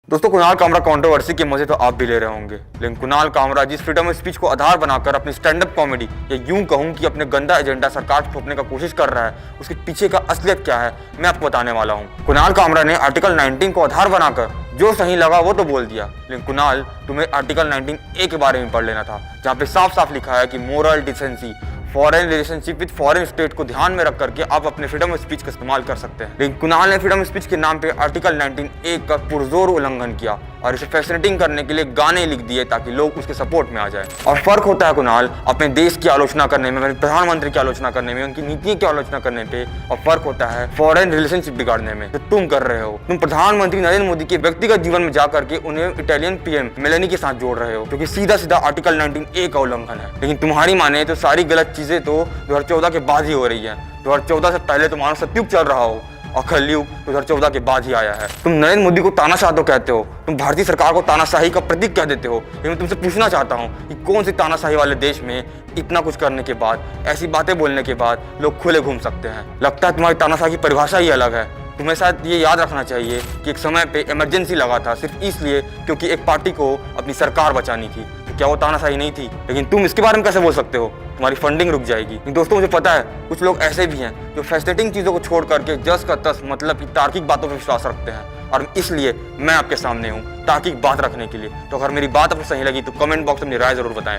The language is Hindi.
दोस्तों, कुणाल कामरा कंट्रोवर्सी के मजे तो आप भी ले रहे होंगे, लेकिन कुणाल कामरा जिस फ्रीडम ऑफ स्पीच को आधार बनाकर अपनी स्टैंड अप कॉमेडी या यूं कहूं कि अपने गंदा एजेंडा सरकार को थोपने का कोशिश कर रहा है, उसके पीछे का असलियत क्या है मैं आपको बताने वाला हूं। कुणाल कामरा ने आर्टिकल 19 को आधार बनाकर जो सही लगा वो तो बोल दिया, लेकिन कुणाल तुम्हें आर्टिकल 19A के बारे में पढ़ लेना था, जहाँ पे साफ साफ लिखा है कि moral decency foreign relationship with foreign state को ध्यान में रख करके आप अपने फ्रीडम ऑफ स्पीच का इस्तेमाल कर सकते हैं। लेकिन कुणाल ने फ्रीडम ऑफ स्पीच के नाम पे आर्टिकल 19A का पुरजोर उल्लंघन किया और इसे फैसिनेटिंग करने के लिए गाने लिख दिए ताकि लोग उसके सपोर्ट में आ जाए। और फर्क होता है कुणाल अपने देश की आलोचना करने में, प्रधानमंत्री की आलोचना करने में, उनकी नीति की आलोचना करने पे, और फर्क होता है फॉरेन रिलेशनशिप बिगाड़ने में। तो तुम कर रहे हो, तुम प्रधानमंत्री नरेंद्र मोदी के व्यक्तिगत जीवन में जाकर के उन्हें इटालियन पीएम मेलानी के साथ जोड़ रहे हो, जो कि सीधा सीधा आर्टिकल 19A का उल्लंघन है। लेकिन तुम्हारी माने तो सारी गलत चीजें तो 2014 के बाद ही हो रही है। 2014 से पहले तो मानव सतयुग चल रहा हो और कलयुग 2014 के बाद ही आया है। तुम नरेंद्र मोदी को तानाशाह तो कहते हो, तुम भारतीय सरकार को तानाशाही का प्रतीक कह देते हो, लेकिन मैं तुमसे पूछना चाहता हूँ कि कौन सी तानाशाही वाले देश में इतना कुछ करने के बाद, ऐसी बातें बोलने के बाद लोग खुले घूम सकते हैं? लगता है तुम्हारी तानाशाही की परिभाषा ही अलग है। तुम्हें शायद ये याद रखना चाहिए कि एक समय पे इमरजेंसी लगा था सिर्फ इसलिए क्योंकि एक पार्टी को अपनी सरकार बचानी थी। तो क्या वो तानाशाही नहीं थी? लेकिन तुम इसके बारे में कैसे बोल सकते हो? तुम्हारी फंडिंग रुक जाएगी। दोस्तों, मुझे पता है कुछ लोग ऐसे भी हैं जो फैसिनेटिंग चीज़ों को छोड़ करके जस का तस मतलब की तार्किक बातों पर विश्वास रखते हैं, और इसलिए मैं आपके सामने हूँ तार्किक बात रखने के लिए। तो अगर मेरी बात आपको सही लगी तो कमेंट बॉक्स में अपनी राय जरूर बताएं।